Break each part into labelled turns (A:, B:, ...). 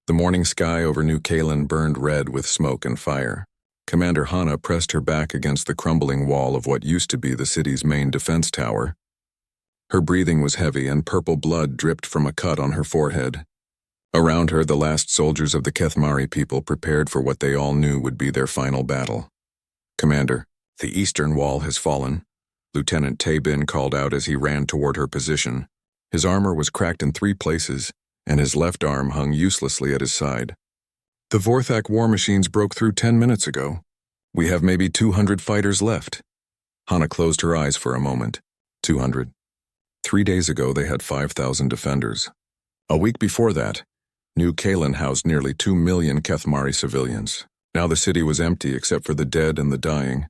A: The morning sky over New Kalen burned red with smoke and fire. Commander Hana pressed her back against the crumbling wall of what used to be the city's main defense tower. Her breathing was heavy and purple blood dripped from a cut on her forehead. Around her, the last soldiers of the Kethmari people prepared for what they all knew would be their final battle. "Commander, the eastern wall has fallen," Lieutenant Tabin called out as he ran toward her position. His armor was cracked in 3 places, and his left arm hung uselessly at his side. "The Vorthak war machines broke through 10 minutes ago. We have maybe 200 fighters left." Hana closed her eyes for a moment. 200. 3 days ago they had 5,000 defenders. A week before that, New Kalen housed nearly 2 million Kethmari civilians. Now the city was empty except for the dead and the dying.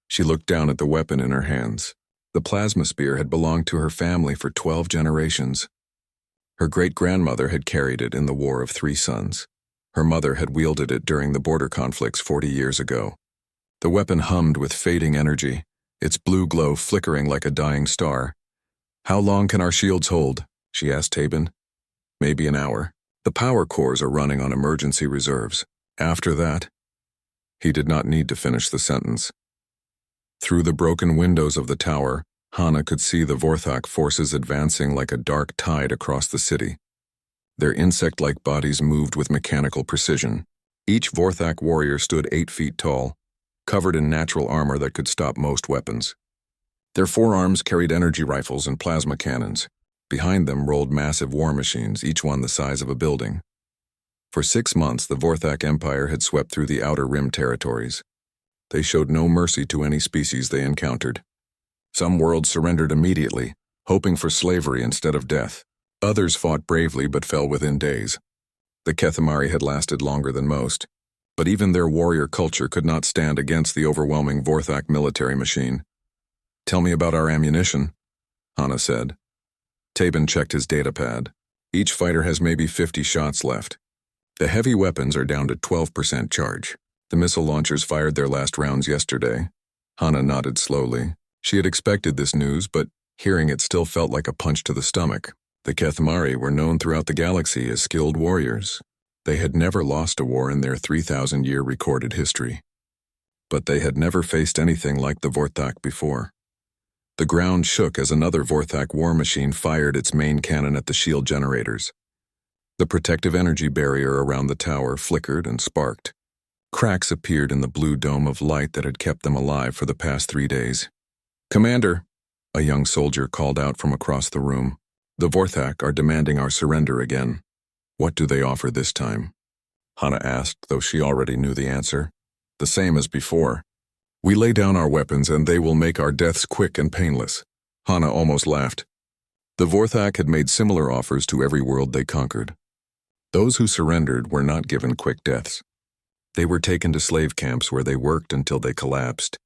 A: She looked down at the weapon in her hands. The plasma spear had belonged to her family for 12 generations. Her great-grandmother had carried it in the War of 3 Sons. Her mother had wielded it during the border conflicts 40 years ago. The weapon hummed with fading energy, its blue glow flickering like a dying star. "How long can our shields hold?" she asked Tabin. "Maybe an hour. The power cores are running on emergency reserves. After that..." He did not need to finish the sentence. Through the broken windows of the tower, Hana could see the Vorthak forces advancing like a dark tide across the city. Their insect-like bodies moved with mechanical precision. Each Vorthak warrior stood 8 feet tall, covered in natural armor that could stop most weapons. Their forearms carried energy rifles and plasma cannons. Behind them rolled massive war machines, each one the size of a building. For 6 months, the Vorthak Empire had swept through the Outer Rim territories. They showed no mercy to any species they encountered. Some worlds surrendered immediately, hoping for slavery instead of death. Others fought bravely but fell within days. The Kethmari had lasted longer than most, but even their warrior culture could not stand against the overwhelming Vorthak military machine. "Tell me about our ammunition," Hana said. Tabin checked his datapad. "Each fighter has maybe 50 shots left. The heavy weapons are down to 12% charge. The missile launchers fired their last rounds yesterday." Hana nodded slowly. She had expected this news, but hearing it still felt like a punch to the stomach. The Kethmari were known throughout the galaxy as skilled warriors. They had never lost a war in their 3,000-year recorded history. But they had never faced anything like the Vorthak before. The ground shook as another Vorthak war machine fired its main cannon at the shield generators. The protective energy barrier around the tower flickered and sparked. Cracks appeared in the blue dome of light that had kept them alive for the past 3 days. "Commander," a young soldier called out from across the room, "the Vorthak are demanding our surrender again." "What do they offer this time?" Hana asked, though she already knew the answer. "The same as before. We lay down our weapons and they will make our deaths quick and painless." Hana almost laughed. The Vorthak had made similar offers to every world they conquered. Those who surrendered were not given quick deaths. They were taken to slave camps where they worked until they collapsed.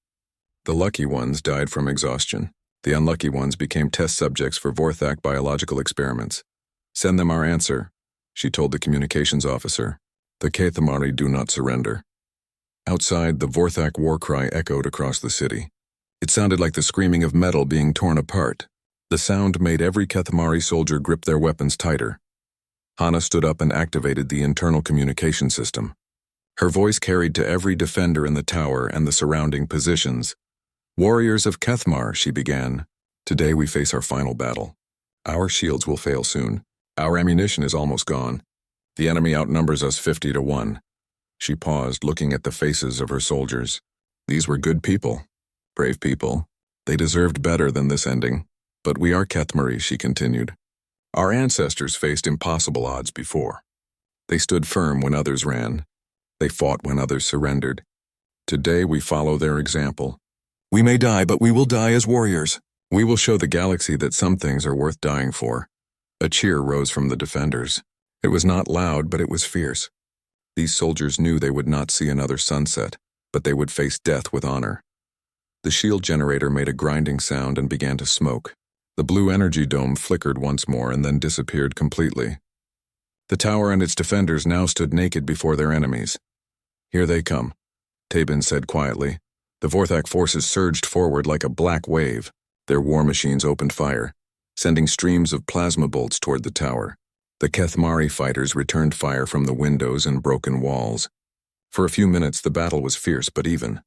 A: The lucky ones died from exhaustion. The unlucky ones became test subjects for Vorthak biological experiments. "Send them our answer," she told the communications officer. "The Kethmari do not surrender." Outside, the Vorthak war cry echoed across the city. It sounded like the screaming of metal being torn apart. The sound made every Kethmari soldier grip their weapons tighter. Hana stood up and activated the internal communication system. Her voice carried to every defender in the tower and the surrounding positions. "Warriors of Kethmar," she began. "Today we face our final battle. Our shields will fail soon. Our ammunition is almost gone. The enemy outnumbers us 50 to 1. She paused, looking at the faces of her soldiers. These were good people, brave people. They deserved better than this ending. "But we are Kethmari," she continued. "Our ancestors faced impossible odds before. They stood firm when others ran. They fought when others surrendered. Today we follow their example. We may die, but we will die as warriors. We will show the galaxy that some things are worth dying for." A cheer rose from the defenders. It was not loud, but it was fierce. These soldiers knew they would not see another sunset, but they would face death with honor. The shield generator made a grinding sound and began to smoke. The blue energy dome flickered once more and then disappeared completely. The tower and its defenders now stood naked before their enemies. "Here they come," Tabin said quietly. The Vorthak forces surged forward like a black wave. Their war machines opened fire, sending streams of plasma bolts toward the tower. The Kethmari fighters returned fire from the windows and broken walls. For a few minutes, the battle was fierce but even.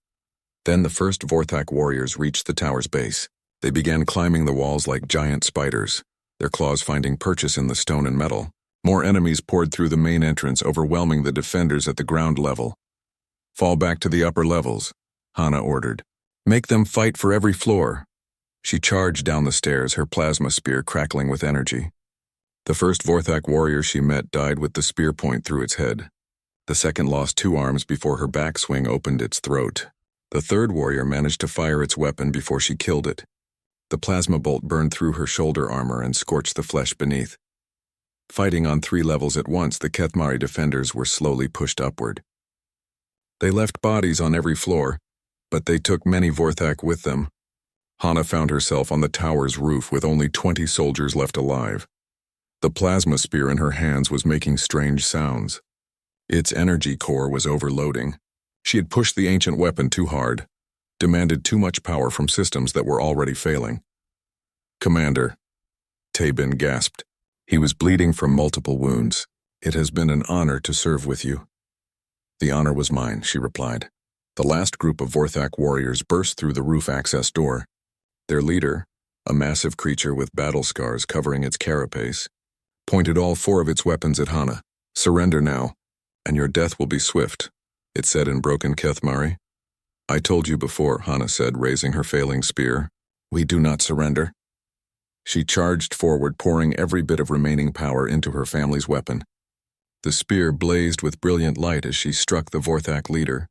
A: Then the first Vorthak warriors reached the tower's base. They began climbing the walls like giant spiders, their claws finding purchase in the stone and metal. More enemies poured through the main entrance, overwhelming the defenders at the ground level. "Fall back to the upper levels," Hana ordered. "Make them fight for every floor." She charged down the stairs, her plasma spear crackling with energy. The first Vorthak warrior she met died with the spear point through its head. The second lost 2 arms before her backswing opened its throat. The third warrior managed to fire its weapon before she killed it. The plasma bolt burned through her shoulder armor and scorched the flesh beneath. Fighting on 3 levels at once, the Kethmari defenders were slowly pushed upward. They left bodies on every floor, but they took many Vorthak with them. Hana found herself on the tower's roof with only 20 soldiers left alive. The plasma spear in her hands was making strange sounds. Its energy core was overloading. She had pushed the ancient weapon too hard, demanded too much power from systems that were already failing. "Commander," Tabin gasped. He was bleeding from multiple wounds. "It has been an honor to serve with you." "The honor was mine," she replied. The last group of Vorthak warriors burst through the roof access door. Their leader, a massive creature with battle scars covering its carapace, pointed all 4 of its weapons at Hana. "Surrender now, and your death will be swift," it said in broken Kethmari. "I told you before," Hana said, raising her failing spear. "We do not surrender." She charged forward, pouring every bit of remaining power into her family's weapon. The spear blazed with brilliant light as she struck the Vorthak leader.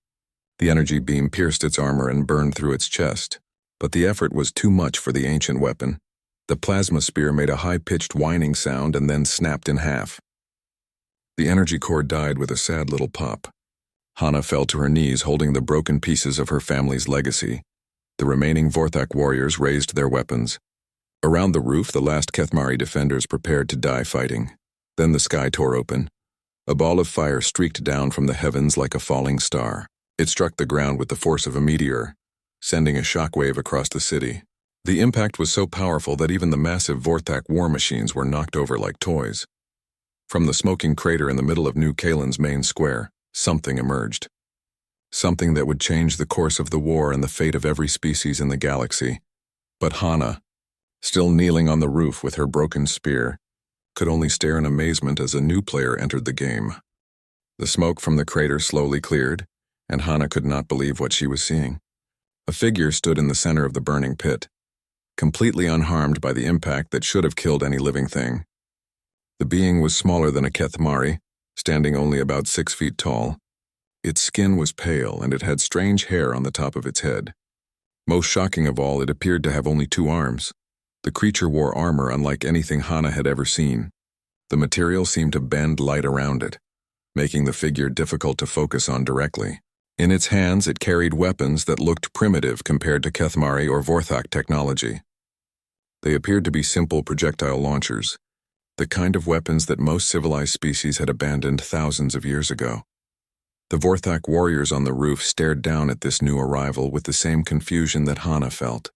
A: The energy beam pierced its armor and burned through its chest. But the effort was too much for the ancient weapon. The plasma spear made a high-pitched whining sound and then snapped in half. The energy core died with a sad little pop. Hana fell to her knees, holding the broken pieces of her family's legacy. The remaining Vorthak warriors raised their weapons. Around the roof, the last Kethmari defenders prepared to die fighting. Then the sky tore open. A ball of fire streaked down from the heavens like a falling star. It struck the ground with the force of a meteor, sending a shockwave across the city. The impact was so powerful that even the massive Vorthak war machines were knocked over like toys. From the smoking crater in the middle of New Kalen's main square, something emerged. Something that would change the course of the war and the fate of every species in the galaxy. But Hana, still kneeling on the roof with her broken spear, could only stare in amazement as a new player entered the game. The smoke from the crater slowly cleared, and Hana could not believe what she was seeing. A figure stood in the center of the burning pit, completely unharmed by the impact that should have killed any living thing. The being was smaller than a Kethmari, standing only about 6 feet tall. Its skin was pale, and it had strange hair on the top of its head. Most shocking of all, it appeared to have only 2 arms. The creature wore armor unlike anything Hana had ever seen. The material seemed to bend light around it, making the figure difficult to focus on directly. In its hands, it carried weapons that looked primitive compared to Kethmari or Vorthak technology. They appeared to be simple projectile launchers, the kind of weapons that most civilized species had abandoned thousands of years ago. The Vorthak warriors on the roof stared down at this new arrival with the same confusion that Hana felt.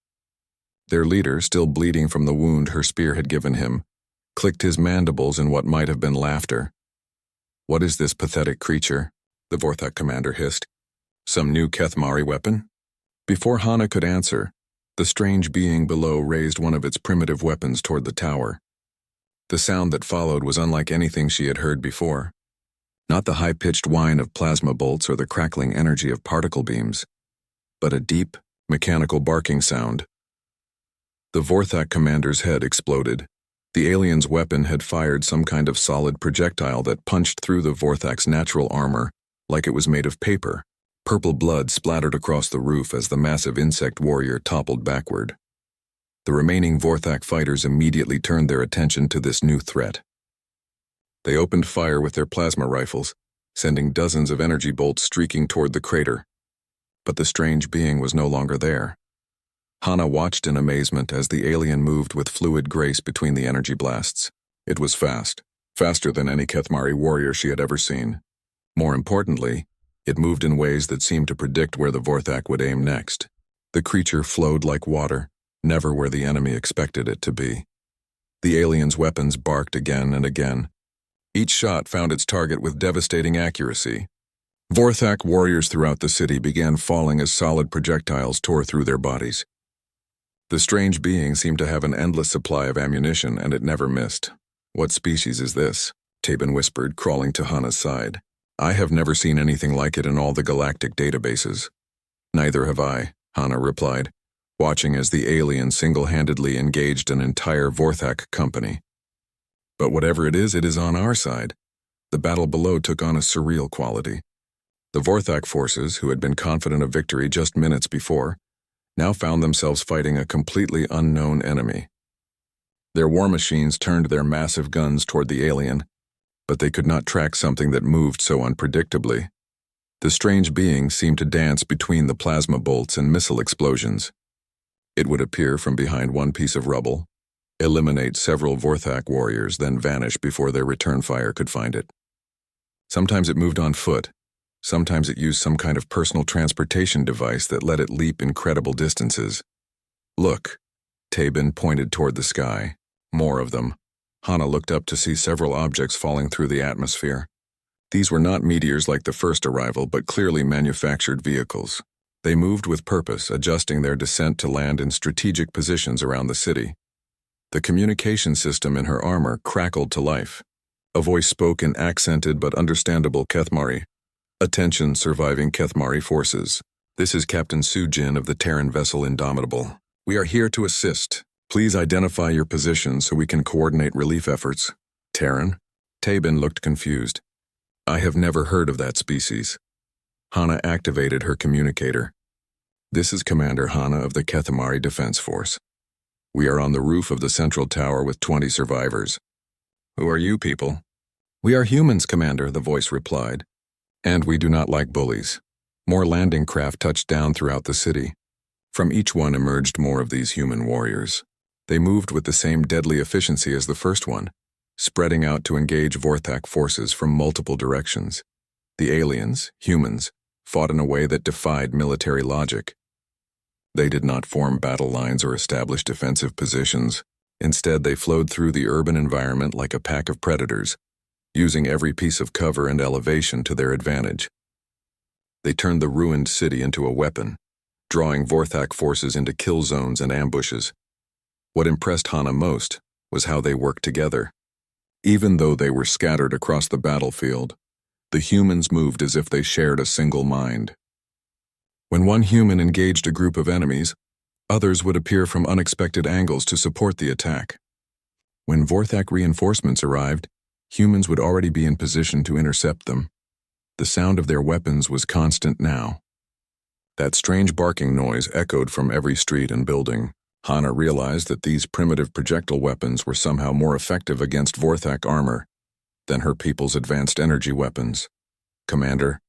A: Their leader, still bleeding from the wound her spear had given him, clicked his mandibles in what might have been laughter. "What is this pathetic creature?" the Vorthak commander hissed. "Some new Kethmari weapon?" Before Hana could answer, the strange being below raised one of its primitive weapons toward the tower. The sound that followed was unlike anything she had heard before. Not the high-pitched whine of plasma bolts or the crackling energy of particle beams, but a deep, mechanical barking sound. The Vorthak commander's head exploded. The alien's weapon had fired some kind of solid projectile that punched through the Vorthak's natural armor like it was made of paper. Purple blood splattered across the roof as the massive insect warrior toppled backward. The remaining Vorthak fighters immediately turned their attention to this new threat. They opened fire with their plasma rifles, sending dozens of energy bolts streaking toward the crater. But the strange being was no longer there. Hana watched in amazement as the alien moved with fluid grace between the energy blasts. It was fast, faster than any Kethmari warrior she had ever seen. More importantly, it moved in ways that seemed to predict where the Vorthak would aim next. The creature flowed like water, never where the enemy expected it to be. The alien's weapons barked again and again, Each shot found its target with devastating accuracy. Vorthak warriors throughout the city began falling as solid projectiles tore through their bodies. The strange being seemed to have an endless supply of ammunition, and it never missed. "What species is this?" Tabin whispered, crawling to Hana's side. "I have never seen anything like it in all the galactic databases." "Neither have I," Hana replied, watching as the alien single-handedly engaged an entire Vorthak company. "But whatever it is on our side." The battle below took on a surreal quality. The Vorthak forces, who had been confident of victory just minutes before, now found themselves fighting a completely unknown enemy. Their war machines turned their massive guns toward the alien, but they could not track something that moved so unpredictably. The strange being seemed to dance between the plasma bolts and missile explosions. It would appear from behind one piece of rubble, eliminate several Vorthak warriors, then vanish before their return fire could find it. Sometimes it moved on foot. Sometimes it used some kind of personal transportation device that let it leap incredible distances. "Look," Tabin pointed toward the sky. More of them. Hana looked up to see several objects falling through the atmosphere. These were not meteors like the first arrival, but clearly manufactured vehicles. They moved with purpose, adjusting their descent to land in strategic positions around the city. The communication system in her armor crackled to life. A voice spoke in accented but understandable Kethmari. "Attention, surviving Kethmari forces. This is Captain Sujin of the Terran vessel Indomitable. We are here to assist. Please identify your position so we can coordinate relief efforts." "Terran?" Tabin looked confused. "I have never heard of that species." Hana activated her communicator. "This is Commander Hana of the Kethmari Defense Force. We are on the roof of the central tower with 20 survivors." "Who are you people?" "We are humans, Commander," the voice replied. "And we do not like bullies." More landing craft touched down throughout the city. From each one emerged more of these human warriors. They moved with the same deadly efficiency as the first one, spreading out to engage Vorthak forces from multiple directions. The aliens, humans, fought in a way that defied military logic. They did not form battle lines or establish defensive positions. Instead, they flowed through the urban environment like a pack of predators, using every piece of cover and elevation to their advantage. They turned the ruined city into a weapon, drawing Vorthak forces into kill zones and ambushes. What impressed Hana most was how they worked together. Even though they were scattered across the battlefield, the humans moved as if they shared a single mind. When one human engaged a group of enemies, others would appear from unexpected angles to support the attack. When Vorthak reinforcements arrived, humans would already be in position to intercept them. The sound of their weapons was constant now. That strange barking noise echoed from every street and building. Hana realized that these primitive projectile weapons were somehow more effective against Vorthak armor than her people's advanced energy weapons. "Commander,"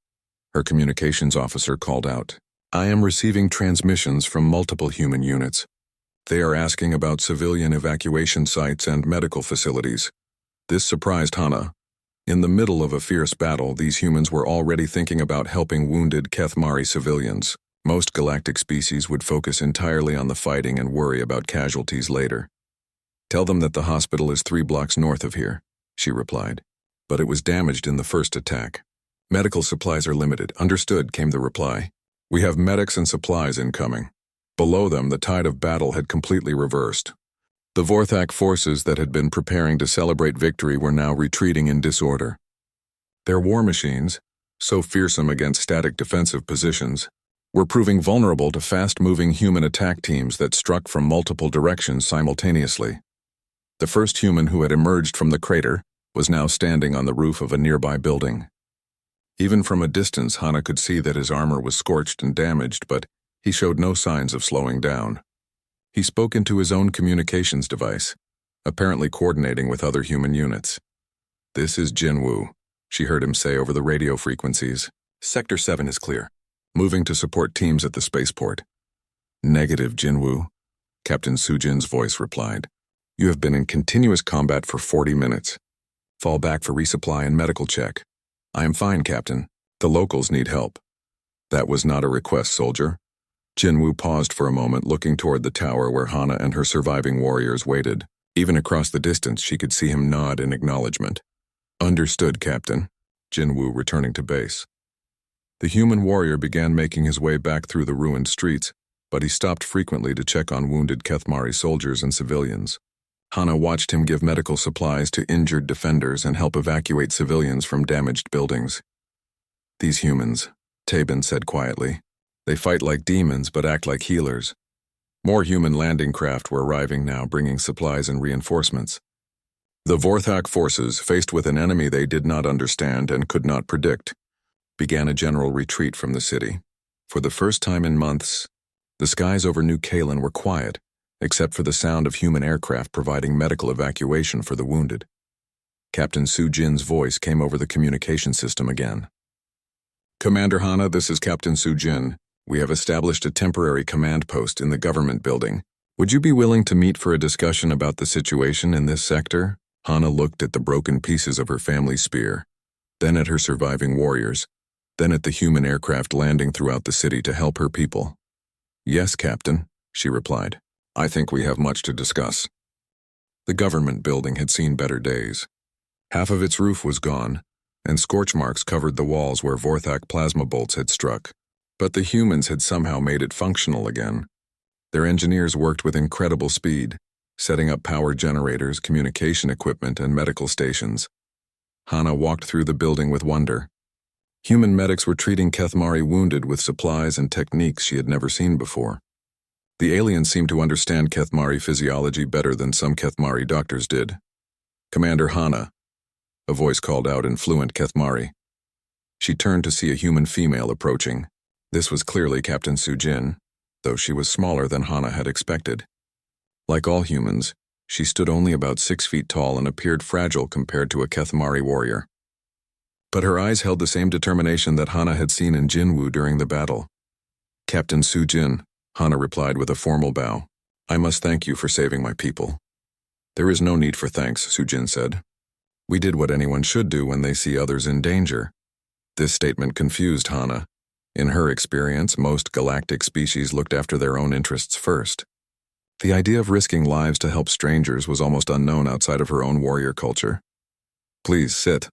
A: her communications officer called out, "I am receiving transmissions from multiple human units. They are asking about civilian evacuation sites and medical facilities." This surprised Hana. In the middle of a fierce battle, these humans were already thinking about helping wounded Kethmari civilians. Most galactic species would focus entirely on the fighting and worry about casualties later. "Tell them that the hospital is 3 blocks north of here," she replied. "But it was damaged in the first attack. Medical supplies are limited." "Understood," came the reply. "We have medics and supplies incoming." Below them, the tide of battle had completely reversed. The Vorthak forces that had been preparing to celebrate victory were now retreating in disorder. Their war machines, so fearsome against static defensive positions, were proving vulnerable to fast-moving human attack teams that struck from multiple directions simultaneously. The first human who had emerged from the crater was now standing on the roof of a nearby building. Even from a distance, Hana could see that his armor was scorched and damaged, but he showed no signs of slowing down. He spoke into his own communications device, apparently coordinating with other human units. "This is Jinwoo," she heard him say over the radio frequencies. "Sector 7 is clear. Moving to support teams at the spaceport." "Negative, Jinwoo," Captain Sujin's voice replied. "You have been in continuous combat for 40 minutes. Fall back for resupply and medical check." "I am fine, Captain. The locals need help." "That was not a request, soldier." Jinwoo paused for a moment, looking toward the tower where Hana and her surviving warriors waited. Even across the distance, she could see him nod in acknowledgement. Understood, Captain. Jinwoo returning to base. The human warrior began making his way back through the ruined streets, but he stopped frequently to check on wounded Kethmari soldiers and civilians. Hana watched him give medical supplies to injured defenders and help evacuate civilians from damaged buildings. These humans, Tabin said quietly. They fight like demons but act like healers. More human landing craft were arriving now, bringing supplies and reinforcements. The Vorthak forces, faced with an enemy they did not understand and could not predict, began a general retreat from the city. For the first time in months, the skies over New Kalen were quiet, except for the sound of human aircraft providing medical evacuation for the wounded. Captain Soo-jin's voice came over the communication system again. Commander Hana, this is Captain Soo-jin. We have established a temporary command post in the government building. Would you be willing to meet for a discussion about the situation in this sector? Hana looked at the broken pieces of her family's spear, then at her surviving warriors, then at the human aircraft landing throughout the city to help her people. Yes, Captain, she replied. I think we have much to discuss. The government building had seen better days. Half of its roof was gone, and scorch marks covered the walls where Vorthak plasma bolts had struck. But the humans had somehow made it functional again. Their engineers worked with incredible speed, setting up power generators, communication equipment, and medical stations. Hana walked through the building with wonder. Human medics were treating Kethmari wounded with supplies and techniques she had never seen before. The aliens seemed to understand Kethmari physiology better than some Kethmari doctors did. Commander Hana, a voice called out in fluent Kethmari. She turned to see a human female approaching. This was clearly Captain Soo-jin, though she was smaller than Hana had expected. Like all humans, she stood only about 6 feet tall and appeared fragile compared to a Kethmari warrior. But her eyes held the same determination that Hana had seen in Jinwoo during the battle. Captain Soo-jin, Hana replied with a formal bow. I must thank you for saving my people. There is no need for thanks, Soo-jin said. We did what anyone should do when they see others in danger. This statement confused Hana. In her experience, most galactic species looked after their own interests first. The idea of risking lives to help strangers was almost unknown outside of her own warrior culture. Please sit.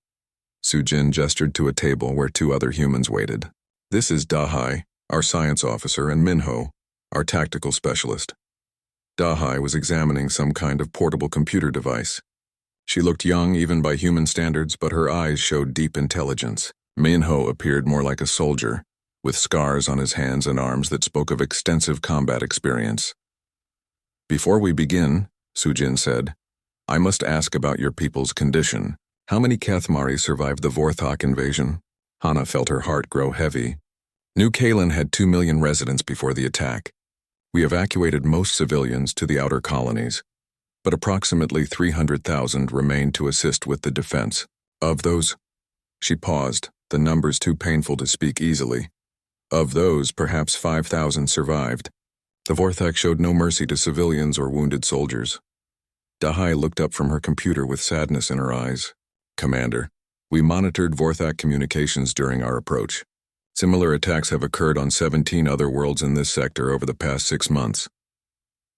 A: Soo-jin gestured to a table where 2 other humans waited. This is Dahai, our science officer, and Minho, our tactical specialist. Dahai was examining some kind of portable computer device. She looked young even by human standards, but her eyes showed deep intelligence. Minho appeared more like a soldier, with scars on his hands and arms that spoke of extensive combat experience. Before we begin, Soo-jin said, I must ask about your people's condition. How many Kethmari survived the Vorthak invasion? Hana felt her heart grow heavy. New Kalen had 2 million residents before the attack. We evacuated most civilians to the outer colonies, but approximately 300,000 remained to assist with the defense. Of those, she paused, the numbers too painful to speak easily. Of those, perhaps 5,000 survived. The Vorthak showed no mercy to civilians or wounded soldiers. Dahai looked up from her computer with sadness in her eyes. Commander, we monitored Vorthak communications during our approach. Similar attacks have occurred on 17 other worlds in this sector over the past 6 months.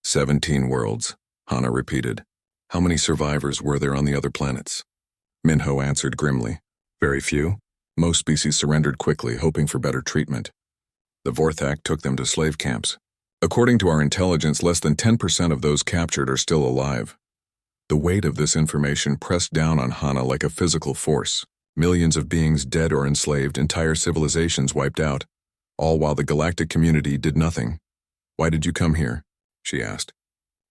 A: 17 worlds, Hana repeated. How many survivors were there on the other planets? Minho answered grimly. Very few. Most species surrendered quickly, hoping for better treatment. The Vorthak took them to slave camps. According to our intelligence, less than 10% of those captured are still alive. The weight of this information pressed down on Hana like a physical force. Millions of beings dead or enslaved, entire civilizations wiped out, all while the galactic community did nothing. Why did you come here? She asked.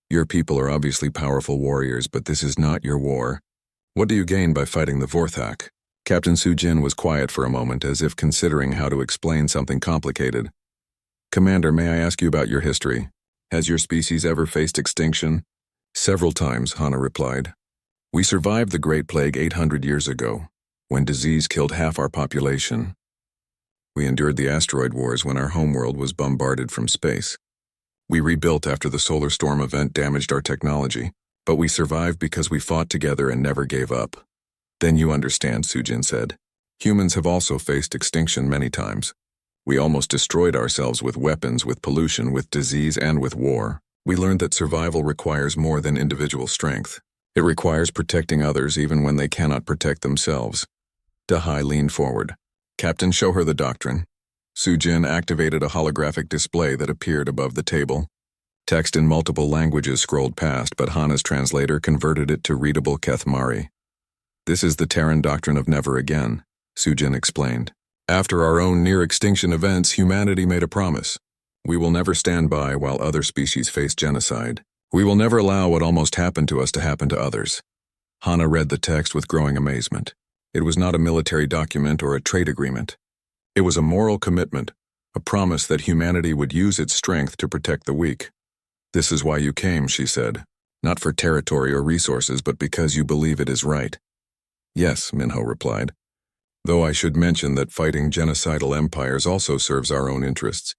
A: Your people are obviously powerful warriors, but this is not your war. What do you gain by fighting the Vorthak? Captain Soo-jin was quiet for a moment, as if considering how to explain something complicated. Commander, may I ask you about your history? Has your species ever faced extinction? Several times, Hana replied. We survived the Great Plague 800 years ago, when disease killed half our population. We endured the asteroid wars when our homeworld was bombarded from space. We rebuilt after the solar storm event damaged our technology, but we survived because we fought together and never gave up. Then you understand, Soo-jin said. Humans have also faced extinction many times. We almost destroyed ourselves with weapons, with pollution, with disease, and with war. We learned that survival requires more than individual strength. It requires protecting others even when they cannot protect themselves. Dahai leaned forward. Captain, show her the doctrine. Sujin activated a holographic display that appeared above the table. Text in multiple languages scrolled past, but Hana's translator converted it to readable Kethmari. This is the Terran doctrine of never again, Sujin explained. After our own near-extinction events, humanity made a promise. We will never stand by while other species face genocide. We will never allow what almost happened to us to happen to others. Hana read the text with growing amazement. It was not a military document or a trade agreement. It was a moral commitment, a promise that humanity would use its strength to protect the weak. This is why you came, she said. Not for territory or resources, but because you believe it is right. Yes, Minho replied. Though I should mention that fighting genocidal empires also serves our own interests.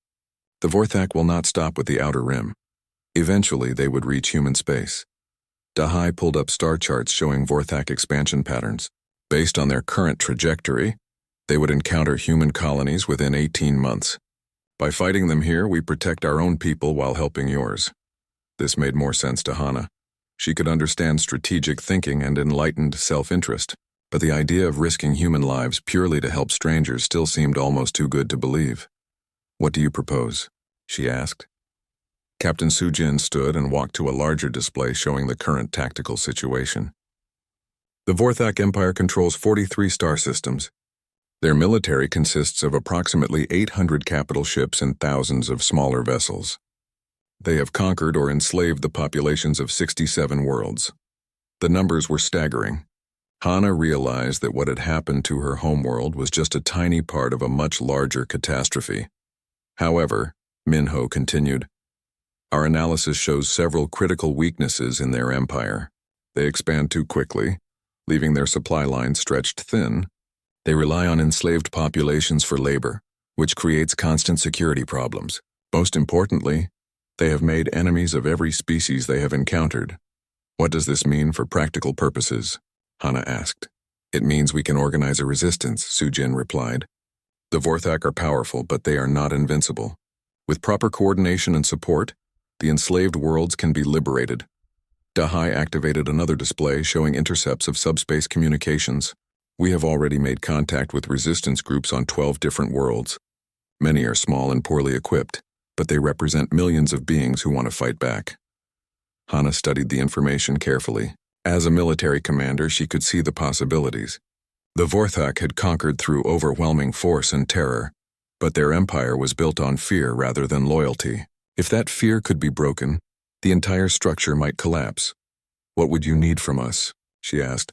A: The Vorthak will not stop with the Outer Rim. Eventually, they would reach human space. Dahai pulled up star charts showing Vorthak expansion patterns. Based on their current trajectory, they would encounter human colonies within 18 months. By fighting them here, we protect our own people while helping yours. This made more sense to Hana. She could understand strategic thinking and enlightened self-interest, but the idea of risking human lives purely to help strangers still seemed almost too good to believe. What do you propose? She asked. Captain Sujin stood and walked to a larger display showing the current tactical situation. The Vorthak Empire controls 43 star systems. Their military consists of approximately 800 capital ships and thousands of smaller vessels. They have conquered or enslaved the populations of 67 worlds. The numbers were staggering. Hana realized that what had happened to her homeworld was just a tiny part of a much larger catastrophe. However, Minho continued, our analysis shows several critical weaknesses in their empire. They expand too quickly, leaving their supply lines stretched thin. They rely on enslaved populations for labor, which creates constant security problems. Most importantly, they have made enemies of every species they have encountered. What does this mean for practical purposes? Hana asked. It means we can organize a resistance, Sujin replied. The Vorthak are powerful, but they are not invincible. With proper coordination and support, the enslaved worlds can be liberated. Dahai activated another display showing intercepts of subspace communications. We have already made contact with resistance groups on 12 different worlds. Many are small and poorly equipped, but they represent millions of beings who want to fight back. Hana studied the information carefully. As a military commander, she could see the possibilities. The Vorthak had conquered through overwhelming force and terror, but their empire was built on fear rather than loyalty. If that fear could be broken, the entire structure might collapse. What would you need from us? She asked.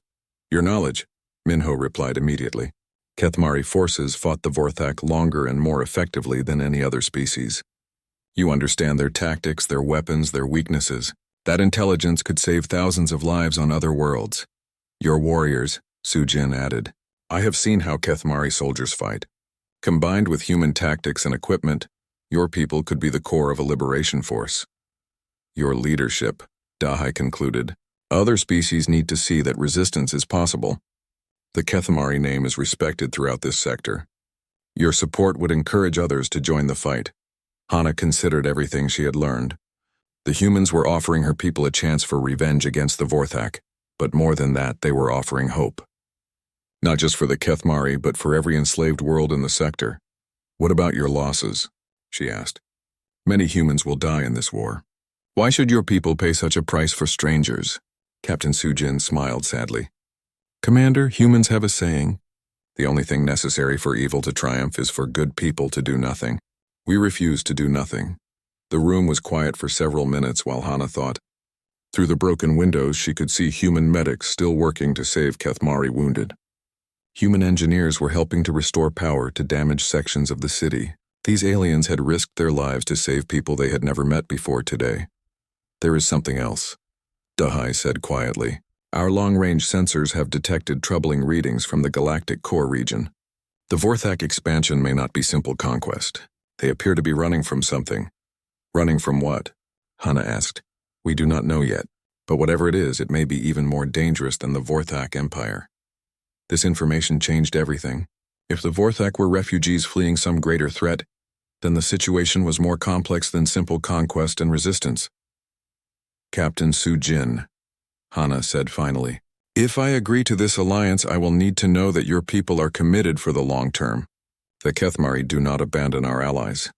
A: Your knowledge, Minho replied immediately. Kethmari forces fought the Vorthak longer and more effectively than any other species. You understand their tactics, their weapons, their weaknesses. That intelligence could save thousands of lives on other worlds. Your warriors, Sujin added. I have seen how Kethmari soldiers fight. Combined with human tactics and equipment, your people could be the core of a liberation force. Your leadership, Dahai concluded. Other species need to see that resistance is possible. The Kethmari name is respected throughout this sector. Your support would encourage others to join the fight. Hana considered everything she had learned. The humans were offering her people a chance for revenge against the Vorthak, but more than that, they were offering hope. Not just for the Kethmari, but for every enslaved world in the sector. What about your losses? She asked. Many humans will die in this war. Why should your people pay such a price for strangers? Captain Sujin smiled sadly. Commander, humans have a saying. The only thing necessary for evil to triumph is for good people to do nothing. We refuse to do nothing. The room was quiet for several minutes while Hana thought. Through the broken windows, she could see human medics still working to save Kethmari wounded. Human engineers were helping to restore power to damaged sections of the city. These aliens had risked their lives to save people they had never met before today. There is something else, Dahai said quietly. Our long-range sensors have detected troubling readings from the galactic core region. The Vorthak expansion may not be simple conquest. They appear to be running from something. Running from what? Hana asked. We do not know yet, but whatever it is, it may be even more dangerous than the Vorthak Empire. This information changed everything. If the Vorthak were refugees fleeing some greater threat, then the situation was more complex than simple conquest and resistance. Captain Sujin, Hana said finally. If I agree to this alliance, I will need to know that your people are committed for the long term. The Kethmari do not abandon our allies.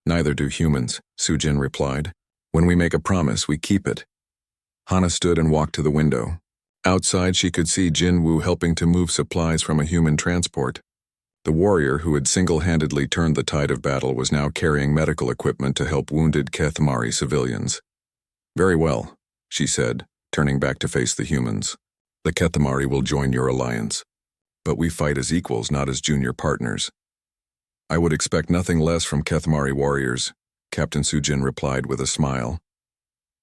A: Neither do humans, Sujin replied. When we make a promise, we keep it. Hana stood and walked to the window. Outside, she could see Jinwoo helping to move supplies from a human transport. The warrior who had single-handedly turned the tide of battle was now carrying medical equipment to help wounded Kethmari civilians. Very well, she said, turning back to face the humans. The Kethmari will join your alliance. But we fight as equals, not as junior partners. I would expect nothing less from Kethmari warriors, Captain Sujin replied with a smile.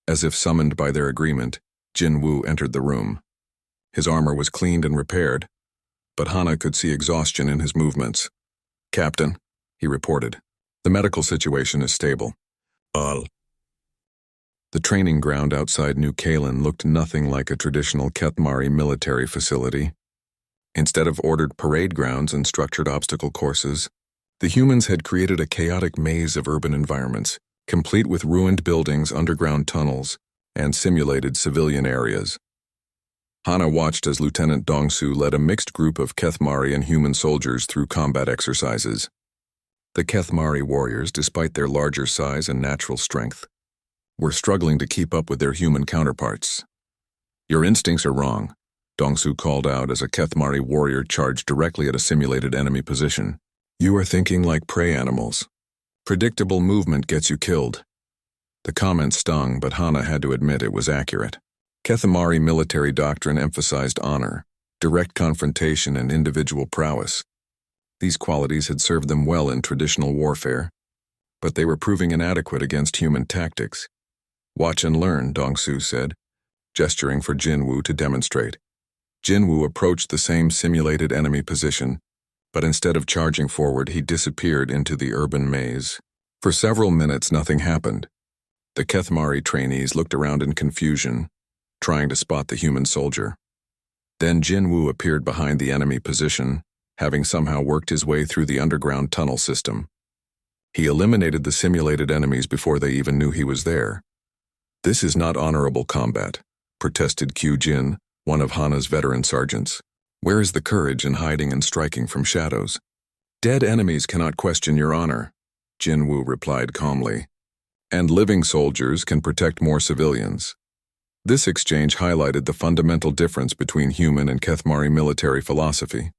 A: As if summoned by their agreement, Jinwoo entered the room. His armor was cleaned and repaired, but Hana could see exhaustion in his movements. Captain, he reported, the medical situation is stable. All. The training ground outside New Kalen looked nothing like a traditional Kethmari military facility. Instead of ordered parade grounds and structured obstacle courses, the humans had created a chaotic maze of urban environments, complete with ruined buildings, underground tunnels, and simulated civilian areas. Hana watched as Lieutenant Dongsu led a mixed group of Kethmari and human soldiers through combat exercises. The Kethmari warriors, despite their larger size and natural strength, were struggling to keep up with their human counterparts. Your instincts are wrong, Dongsu called out as a Kethmari warrior charged directly at a simulated enemy position. You are thinking like prey animals. Predictable movement gets you killed. The comment stung, but Hana had to admit it was accurate. Kethmari military doctrine emphasized honor, direct confrontation, and individual prowess. These qualities had served them well in traditional warfare, but they were proving inadequate against human tactics. Watch and learn, Dongsu said, gesturing for Jinwoo to demonstrate. Jinwoo approached the same simulated enemy position, but instead of charging forward, he disappeared into the urban maze. For several minutes, nothing happened. The Kethmari trainees looked around in confusion, trying to spot the human soldier. Then Jinwoo appeared behind the enemy position, having somehow worked his way through the underground tunnel system. He eliminated the simulated enemies before they even knew he was there. This is not honorable combat, protested Kyujin, one of Hana's veteran sergeants. Where is the courage in hiding and striking from shadows? Dead enemies cannot question your honor, Jinwoo replied calmly. And living soldiers can protect more civilians. This exchange highlighted the fundamental difference between human and Kethmari military philosophy.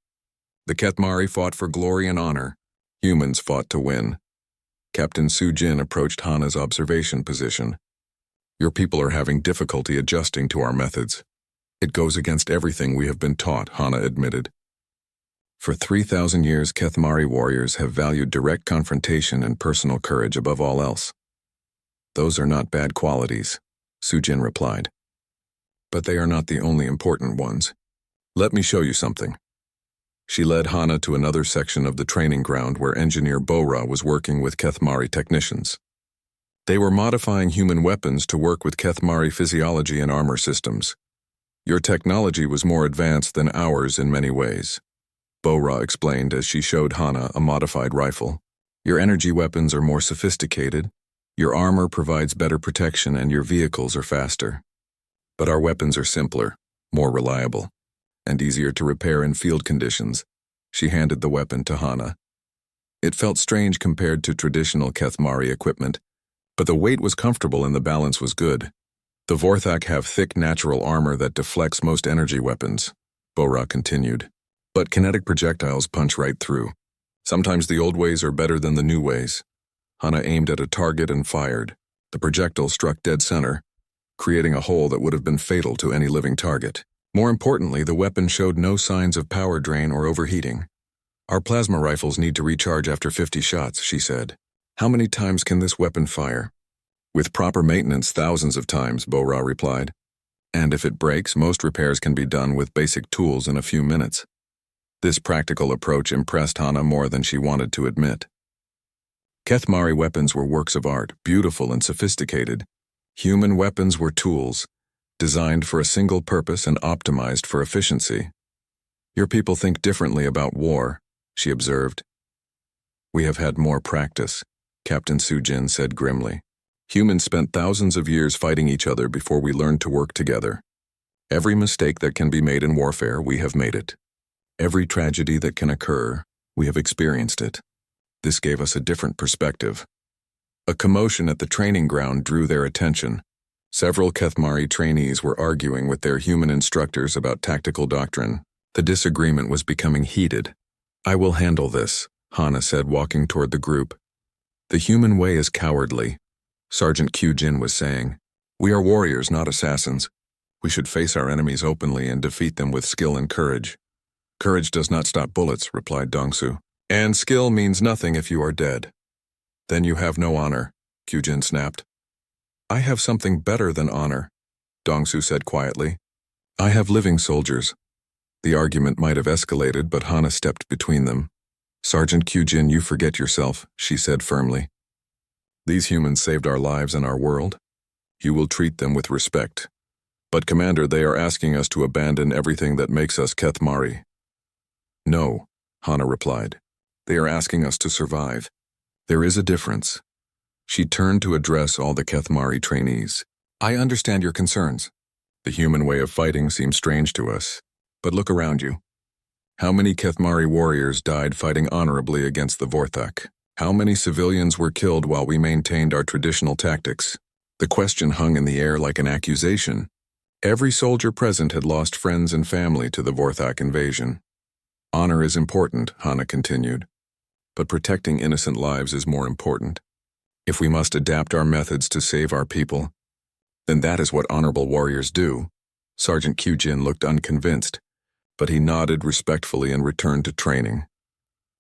A: The Kethmari fought for glory and honor. Humans fought to win. Captain Sujin approached Hana's observation position. Your people are having difficulty adjusting to our methods. It goes against everything we have been taught, Hana admitted. For 3,000 years, Kethmari warriors have valued direct confrontation and personal courage above all else. Those are not bad qualities, Sujin replied. But they are not the only important ones. Let me show you something. She led Hana to another section of the training ground where engineer Bora was working with Kethmari technicians. They were modifying human weapons to work with Kethmari physiology and armor systems. Your technology was more advanced than ours in many ways, Bora explained as she showed Hana a modified rifle. Your energy weapons are more sophisticated, your armor provides better protection, and your vehicles are faster. But our weapons are simpler, more reliable, and easier to repair in field conditions. She handed the weapon to Hana. It felt strange compared to traditional Kethmari equipment, but the weight was comfortable and the balance was good. The Vorthak have thick natural armor that deflects most energy weapons, Bora continued. But kinetic projectiles punch right through. Sometimes the old ways are better than the new ways. Hana aimed at a target and fired. The projectile struck dead center, creating a hole that would have been fatal to any living target. More importantly, the weapon showed no signs of power drain or overheating. Our plasma rifles need to recharge after 50 shots, she said. How many times can this weapon fire? With proper maintenance, thousands of times, Bora replied. And if it breaks, most repairs can be done with basic tools in a few minutes. This practical approach impressed Hana more than she wanted to admit. Kethmari weapons were works of art, beautiful and sophisticated. Human weapons were tools, designed for a single purpose and optimized for efficiency. Your people think differently about war, she observed. We have had more practice, Captain Sujin said grimly. Humans spent thousands of years fighting each other before we learned to work together. Every mistake that can be made in warfare, we have made it. Every tragedy that can occur, we have experienced it. This gave us a different perspective. A commotion at the training ground drew their attention. Several Kethmari trainees were arguing with their human instructors about tactical doctrine. The disagreement was becoming heated. "I will handle this," Hana said, walking toward the group. "The human way is cowardly," Sergeant Kyujin was saying. "We are warriors, not assassins. We should face our enemies openly and defeat them with skill and courage." "Courage does not stop bullets," replied Dongsu. "And skill means nothing if you are dead." "Then you have no honor," Kyujin snapped. "I have something better than honor," Dongsu said quietly. "I have living soldiers." The argument might have escalated, but Hana stepped between them. "Sergeant Kyujin, you forget yourself," she said firmly. "These humans saved our lives and our world. You will treat them with respect. But Commander, they are asking us to abandon everything that makes us Kethmari." "No," Hana replied. "They are asking us to survive. There is a difference." She turned to address all the Kethmari trainees. "I understand your concerns. The human way of fighting seems strange to us. But look around you. How many Kethmari warriors died fighting honorably against the Vorthak? How many civilians were killed while we maintained our traditional tactics?" The question hung in the air like an accusation. Every soldier present had lost friends and family to the Vorthak invasion. "Honor is important," Hana continued. "But protecting innocent lives is more important. If we must adapt our methods to save our people, then that is what honorable warriors do." Sergeant Kyujin looked unconvinced, but he nodded respectfully and returned to training.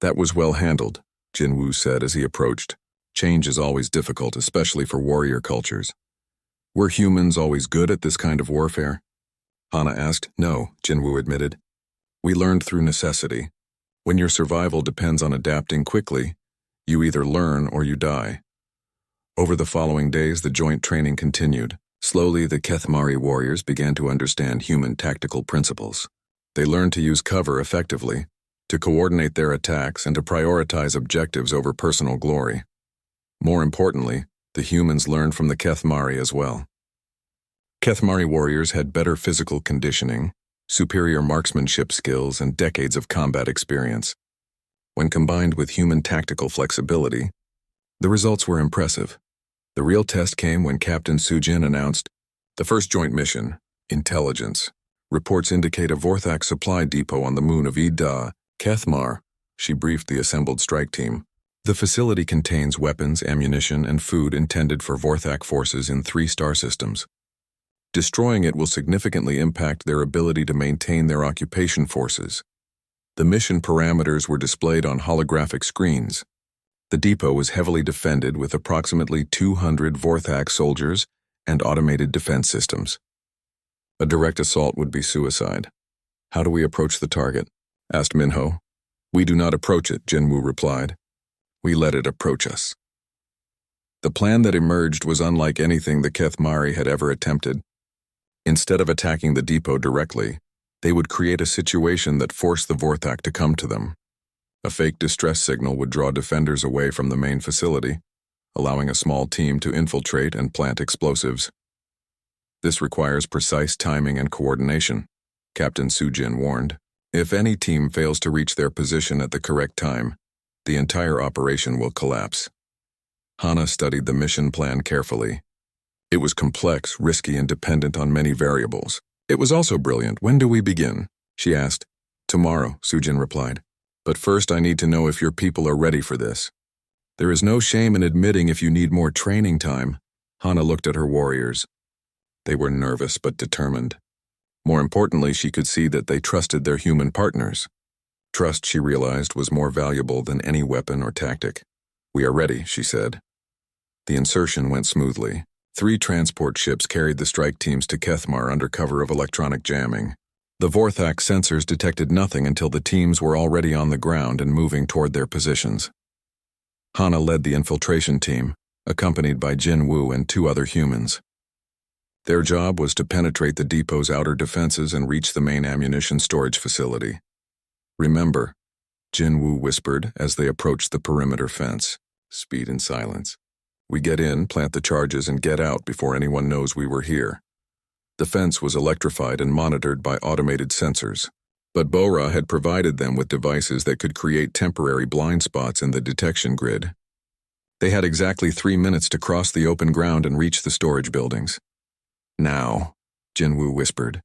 A: "That was well handled," Jinwoo said as he approached. "Change is always difficult, especially for warrior cultures." "Were humans always good at this kind of warfare?" Hana asked. "No," Jinwoo admitted. "We learned through necessity. When your survival depends on adapting quickly, you either learn or you die." Over the following days, the joint training continued. Slowly, the Kethmari warriors began to understand human tactical principles. They learned to use cover effectively, to coordinate their attacks, and to prioritize objectives over personal glory. More importantly, the humans learned from the Kethmari as well. Kethmari warriors had better physical conditioning, superior marksmanship skills, and decades of combat experience. When combined with human tactical flexibility, the results were impressive. The real test came when Captain Sujin announced, "The first joint mission, intelligence. Reports indicate a Vorthak supply depot on the moon of Ida, Kethmar." She briefed the assembled strike team. "The facility contains weapons, ammunition, and food intended for Vorthak forces in 3 star systems. Destroying it will significantly impact their ability to maintain their occupation forces." The mission parameters were displayed on holographic screens. The depot was heavily defended with approximately 200 Vorthak soldiers and automated defense systems. A direct assault would be suicide. "How do we approach the target?" asked Minho. "We do not approach it," Jinwoo replied. "We let it approach us." The plan that emerged was unlike anything the Kethmari had ever attempted. Instead of attacking the depot directly, they would create a situation that forced the Vorthak to come to them. A fake distress signal would draw defenders away from the main facility, allowing a small team to infiltrate and plant explosives. "This requires precise timing and coordination," Captain Sujin warned. "If any team fails to reach their position at the correct time, the entire operation will collapse." Hana studied the mission plan carefully. It was complex, risky, and dependent on many variables. It was also brilliant. "When do we begin?" she asked. "Tomorrow," Sujin replied. "But first I need to know if your people are ready for this." "There is no shame in admitting if you need more training time." Hana looked at her warriors. They were nervous but determined. More importantly, she could see that they trusted their human partners. Trust, she realized, was more valuable than any weapon or tactic. "We are ready," she said. The insertion went smoothly. 3 transport ships carried the strike teams to Kethmar under cover of electronic jamming. The Vorthak sensors detected nothing until the teams were already on the ground and moving toward their positions. Hana led the infiltration team, accompanied by Jinwoo and 2 other humans. Their job was to penetrate the depot's outer defenses and reach the main ammunition storage facility. "Remember," Jinwoo whispered as they approached the perimeter fence. "Speed and silence. We get in, plant the charges, and get out before anyone knows we were here." The fence was electrified and monitored by automated sensors. But Bora had provided them with devices that could create temporary blind spots in the detection grid. They had exactly 3 minutes to cross the open ground and reach the storage buildings. Now, Jinwoo whispered.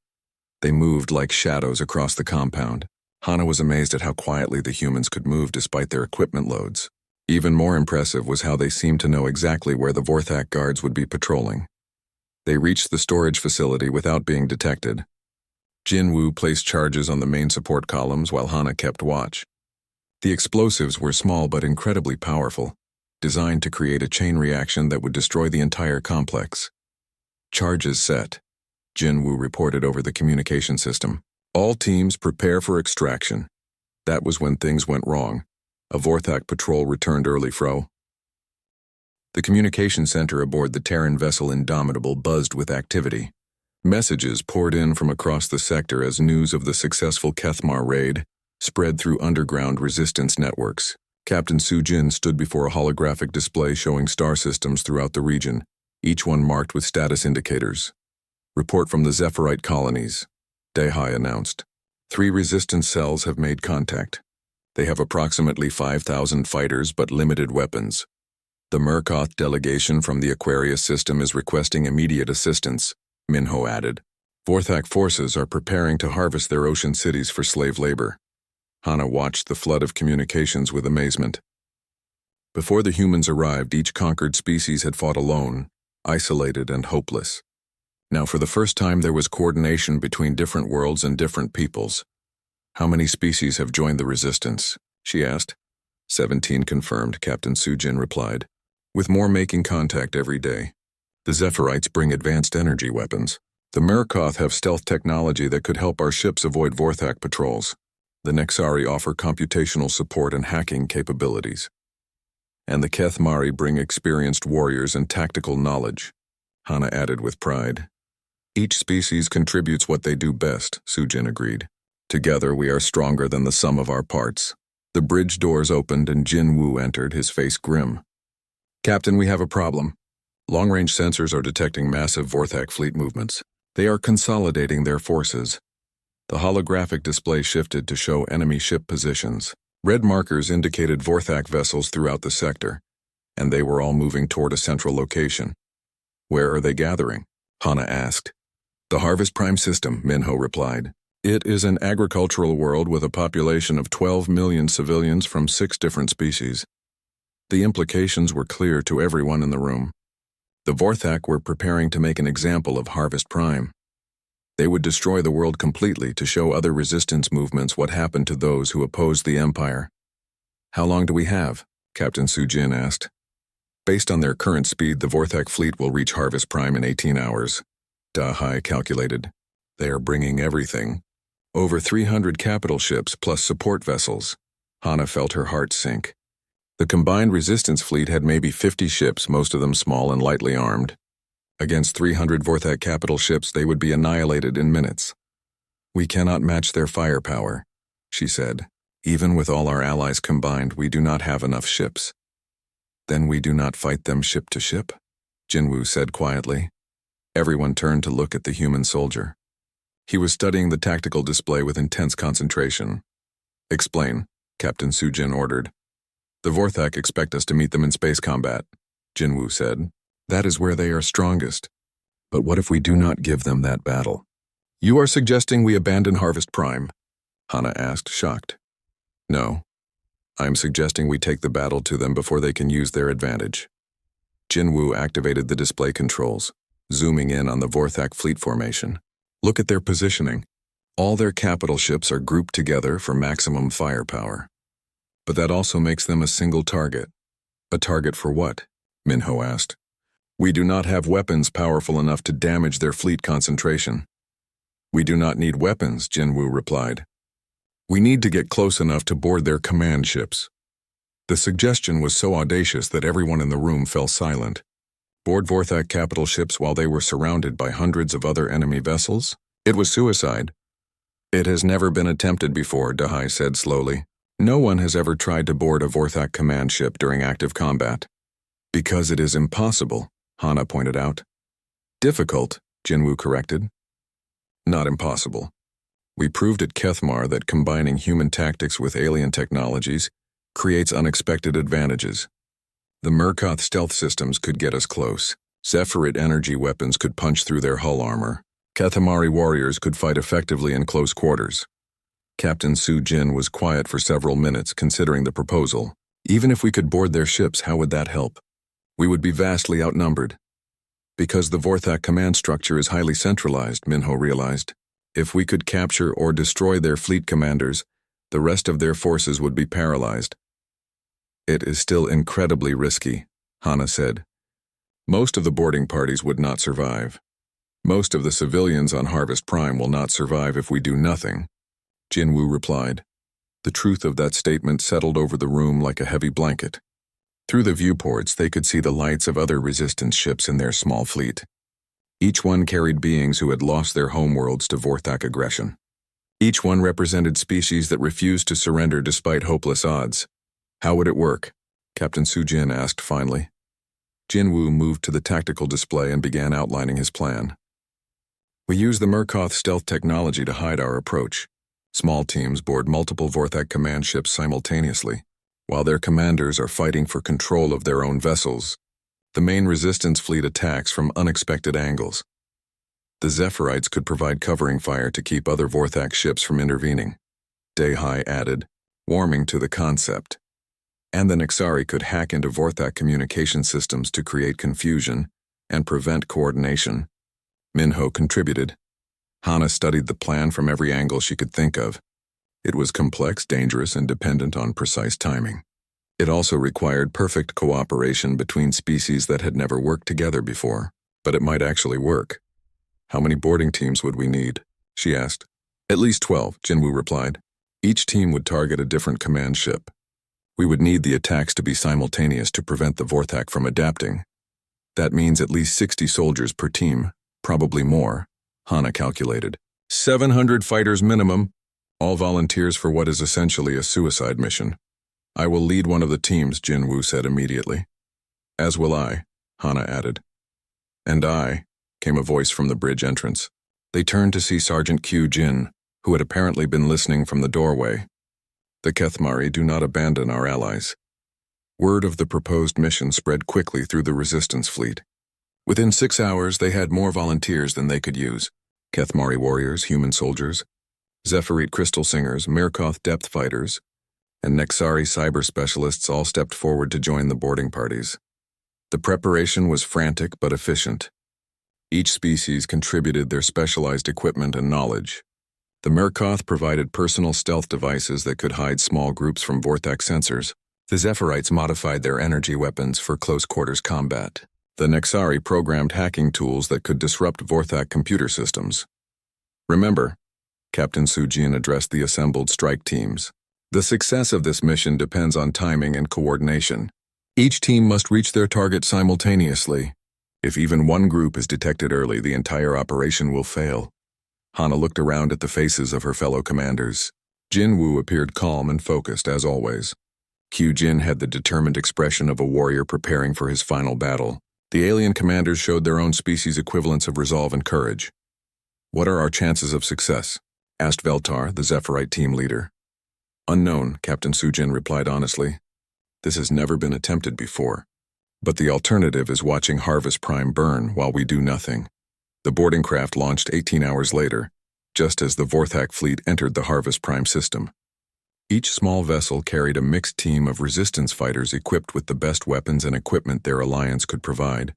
A: They moved like shadows across the compound. Hana was amazed at how quietly the humans could move despite their equipment loads. Even more impressive was how they seemed to know exactly where the Vorthak guards would be patrolling. They reached the storage facility without being detected. Jinwoo placed charges on the main support columns while Hana kept watch. The explosives were small but incredibly powerful, designed to create a chain reaction that would destroy the entire complex. Charges set, Jinwoo reported over the communication system. All teams prepare for extraction. That was when things went wrong. A Vorthak patrol returned early, Fro. The communication center aboard the Terran vessel Indomitable buzzed with activity. Messages poured in from across the sector as news of the successful Kethmar raid spread through underground resistance networks. Captain Sujin stood before a holographic display showing star systems throughout the region, each one marked with status indicators. Report from the Zephyrite colonies, Dehai announced. 3 resistance cells have made contact. They have approximately 5,000 fighters but limited weapons. The Murkoth delegation from the Aquarius system is requesting immediate assistance, Minho added. Vorthak forces are preparing to harvest their ocean cities for slave labor. Hana watched the flood of communications with amazement. Before the humans arrived, each conquered species had fought alone, isolated and hopeless. Now for the first time there was coordination between different worlds and different peoples. How many species have joined the resistance? She asked. 17 confirmed, Captain Sujin replied. With more making contact every day. The Zephyrites bring advanced energy weapons. The Murkoth have stealth technology that could help our ships avoid Vorthak patrols. The Nexari offer computational support and hacking capabilities. And the Kethmari bring experienced warriors and tactical knowledge, Hana added with pride. Each species contributes what they do best, Sujin agreed. Together we are stronger than the sum of our parts. The bridge doors opened and Jinwoo entered, his face grim. Captain, we have a problem. Long-range sensors are detecting massive Vorthak fleet movements. They are consolidating their forces. The holographic display shifted to show enemy ship positions. Red markers indicated Vorthak vessels throughout the sector, and they were all moving toward a central location. Where are they gathering? Hana asked. The Harvest Prime system, Minho replied. It is an agricultural world with a population of 12 million civilians from 6 different species. The implications were clear to everyone in the room. The Vorthak were preparing to make an example of Harvest Prime. They would destroy the world completely to show other resistance movements what happened to those who opposed the Empire. How long do we have? Captain Sujin asked. Based on their current speed, the Vorthak fleet will reach Harvest Prime in 18 hours. Dahai calculated. They are bringing everything. Over 300 capital ships plus support vessels. Hana felt her heart sink. The combined resistance fleet had maybe 50 ships, most of them small and lightly armed. Against 300 Vorthak capital ships, they would be annihilated in minutes. We cannot match their firepower, she said. Even with all our allies combined, we do not have enough ships. Then we do not fight them ship to ship? Jinwoo said quietly. Everyone turned to look at the human soldier. He was studying the tactical display with intense concentration. Explain, Captain Sujin ordered. The Vorthak expect us to meet them in space combat, Jinwoo said. That is where they are strongest. But what if we do not give them that battle? You are suggesting we abandon Harvest Prime? Hana asked, shocked. No. I am suggesting we take the battle to them before they can use their advantage. Jinwoo activated the display controls, zooming in on the Vorthak fleet formation. Look at their positioning. All their capital ships are grouped together for maximum firepower. But that also makes them a single target. A target for what? Minho asked. We do not have weapons powerful enough to damage their fleet concentration. We do not need weapons, Jinwoo replied. We need to get close enough to board their command ships. The suggestion was so audacious that everyone in the room fell silent. Board Vorthak capital ships while they were surrounded by hundreds of other enemy vessels? It was suicide. It has never been attempted before, Dahai said slowly. No one has ever tried to board a Vorthak command ship during active combat. Because it is impossible, Hana pointed out. Difficult, Jinwoo corrected. Not impossible. We proved at Kethmar that combining human tactics with alien technologies creates unexpected advantages. The Murkoth stealth systems could get us close. Zephyrid energy weapons could punch through their hull armor. Kethamari warriors could fight effectively in close quarters. Captain Su Jin was quiet for several minutes, considering the proposal. Even if we could board their ships, how would that help? We would be vastly outnumbered. Because the Vorthak command structure is highly centralized, Minho realized. If we could capture or destroy their fleet commanders, the rest of their forces would be paralyzed. It is still incredibly risky, Hana said. Most of the boarding parties would not survive. Most of the civilians on Harvest Prime will not survive if we do nothing, Jinwoo replied. The truth of that statement settled over the room like a heavy blanket. Through the viewports, they could see the lights of other resistance ships in their small fleet. Each one carried beings who had lost their homeworlds to Vorthak aggression. Each one represented species that refused to surrender despite hopeless odds. How would it work? Captain Su Jin asked finally. Jinwoo moved to the tactical display and began outlining his plan. We use the Murkoth stealth technology to hide our approach. Small teams board multiple Vorthak command ships simultaneously, while their commanders are fighting for control of their own vessels. The main resistance fleet attacks from unexpected angles. The Zephyrites could provide covering fire to keep other Vorthak ships from intervening. Dehai added, warming to the concept. And the Nexari could hack into Vorthak communication systems to create confusion and prevent coordination. Minho contributed. Hana studied the plan from every angle she could think of. It was complex, dangerous, and dependent on precise timing. It also required perfect cooperation between species that had never worked together before, but it might actually work. How many boarding teams would we need? She asked. At least 12, Jinwoo replied. Each team would target a different command ship. We would need the attacks to be simultaneous to prevent the Vorthak from adapting. That means at least 60 soldiers per team, probably more, Hana calculated. 700 fighters minimum, all volunteers for what is essentially a suicide mission. I will lead one of the teams, Jinwoo said immediately. As will I, Hana added. And I, came a voice from the bridge entrance. They turned to see Sergeant Q Jin, who had apparently been listening from the doorway. The Kethmari do not abandon our allies. Word of the proposed mission spread quickly through the resistance fleet. Within 6 hours, they had more volunteers than they could use. Kethmari warriors, human soldiers, Zephyrit crystal singers, Murkoth depth fighters, and Nexari cyber specialists all stepped forward to join the boarding parties. The preparation was frantic but efficient. Each species contributed their specialized equipment and knowledge. The Murkoth provided personal stealth devices that could hide small groups from Vorthak sensors. The Zephyrites modified their energy weapons for close-quarters combat. The Nexari programmed hacking tools that could disrupt Vorthak computer systems. Remember, Captain Su Jin addressed the assembled strike teams. The success of this mission depends on timing and coordination. Each team must reach their target simultaneously. If even one group is detected early, the entire operation will fail. Hana looked around at the faces of her fellow commanders. Jinwoo appeared calm and focused, as always. Q Jin had the determined expression of a warrior preparing for his final battle. The alien commanders showed their own species' equivalents of resolve and courage. What are our chances of success? Asked Veltar, the Zephyrite team leader. Unknown, Captain Su Jin replied honestly. This has never been attempted before. But the alternative is watching Harvest Prime burn while we do nothing. The boarding craft launched 18 hours later, just as the Vorthak fleet entered the Harvest Prime system. Each small vessel carried a mixed team of resistance fighters equipped with the best weapons and equipment their alliance could provide.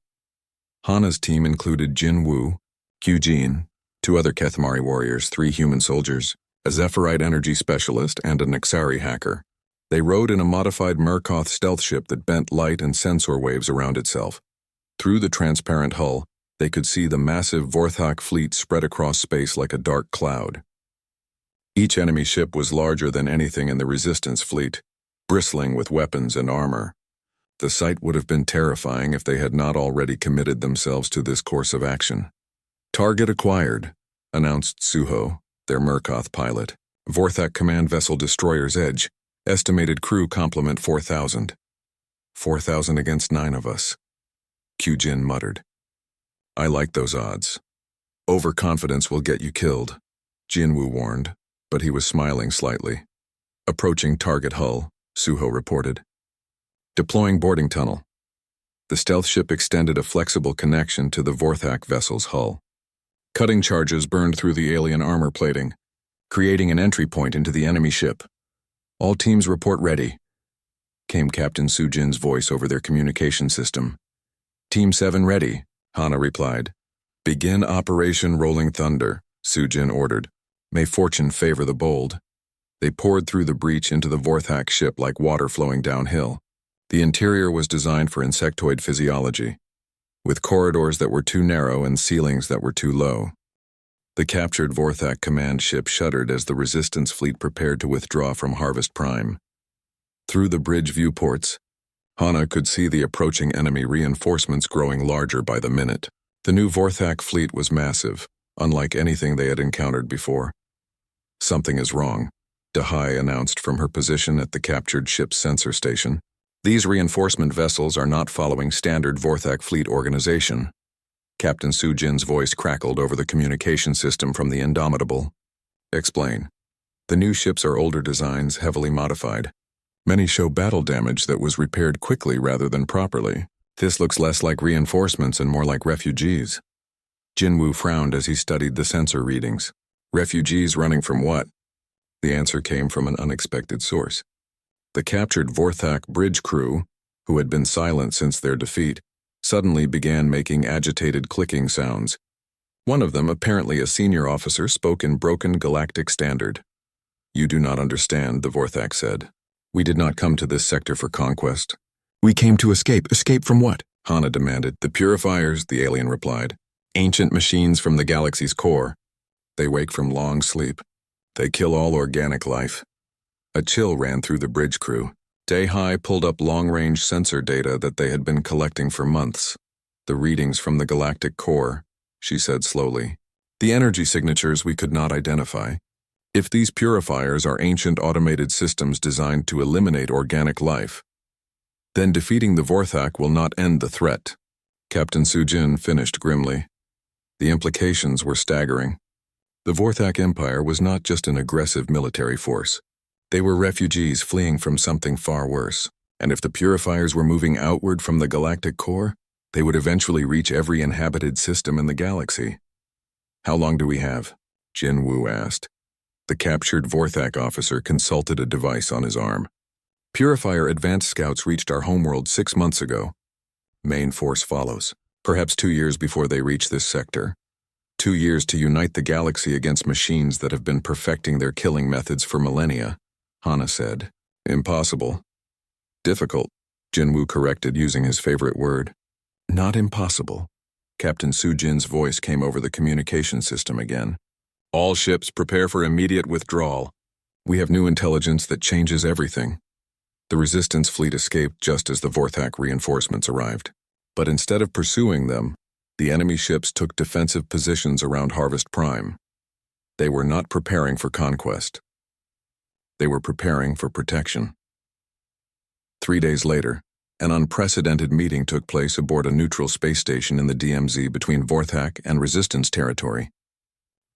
A: Hana's team included Jinwoo, Kyujin, 2 other Kethmari warriors, 3 human soldiers, a Zephyrite energy specialist, and a Nexari hacker. They rode in a modified Murkoth stealth ship that bent light and sensor waves around itself. Through the transparent hull, they could see the massive Vorthak fleet spread across space like a dark cloud. Each enemy ship was larger than anything in the resistance fleet, bristling with weapons and armor. The sight would have been terrifying if they had not already committed themselves to this course of action. Target acquired, announced Suho, their Murkoth pilot. Vorthak command vessel Destroyer's Edge. Estimated crew complement 4,000. 4,000 against 9 of us. Kyujin muttered. I like those odds. Overconfidence will get you killed, Jinwoo warned, but he was smiling slightly. Approaching target hull, Suho reported. Deploying boarding tunnel. The stealth ship extended a flexible connection to the Vorthak vessel's hull. Cutting charges burned through the alien armor plating, creating an entry point into the enemy ship. All teams report ready, came Captain Sujin's voice over their communication system. Team 7 ready, Hana replied. Begin Operation Rolling Thunder, Sujin ordered. May fortune favor the bold. They poured through the breach into the Vorthak ship like water flowing downhill. The interior was designed for insectoid physiology, with corridors that were too narrow and ceilings that were too low. The captured Vorthak command ship shuddered as the resistance fleet prepared to withdraw from Harvest Prime. Through the bridge viewports, Hana could see the approaching enemy reinforcements growing larger by the minute. The new Vorthak fleet was massive, unlike anything they had encountered before. Something is wrong, Dahai announced from her position at the captured ship's sensor station. These reinforcement vessels are not following standard Vorthak fleet organization. Captain Sujin's voice crackled over the communication system from the Indomitable. Explain. The new ships are older designs, heavily modified. Many show battle damage that was repaired quickly rather than properly. This looks less like reinforcements and more like refugees. Jinwoo frowned as he studied the sensor readings. Refugees running from what? The answer came from an unexpected source. The captured Vorthak bridge crew, who had been silent since their defeat, suddenly began making agitated clicking sounds. One of them, apparently a senior officer, spoke in broken galactic standard. You do not understand, the Vorthak said. We did not come to this sector for conquest. We came to escape. Escape from what? Hana demanded. The purifiers, the alien replied. Ancient machines from the galaxy's core. They wake from long sleep. They kill all organic life. A chill ran through the bridge crew. Dahai pulled up long-range sensor data that they had been collecting for months. The readings from the galactic core, she said slowly. The energy signatures we could not identify. If these purifiers are ancient automated systems designed to eliminate organic life, then defeating the Vorthak will not end the threat. Captain Sujin finished grimly. The implications were staggering. The Vorthak Empire was not just an aggressive military force. They were refugees fleeing from something far worse, and if the purifiers were moving outward from the galactic core, they would eventually reach every inhabited system in the galaxy. How long do we have? Jinwoo asked. The captured Vorthak officer consulted a device on his arm. Purifier advanced scouts reached our homeworld 6 months ago. Main force follows, perhaps 2 years before they reach this sector. 2 years to unite the galaxy against machines that have been perfecting their killing methods for millennia. Hana said. Impossible. Difficult, Jinwoo corrected using his favorite word. Not impossible. Captain Sujin's voice came over the communication system again. All ships prepare for immediate withdrawal. We have new intelligence that changes everything. The resistance fleet escaped just as the Vorthak reinforcements arrived. But instead of pursuing them, the enemy ships took defensive positions around Harvest Prime. They were not preparing for conquest. They were preparing for protection. 3 days later, an unprecedented meeting took place aboard a neutral space station in the DMZ between Vorthak and Resistance territory.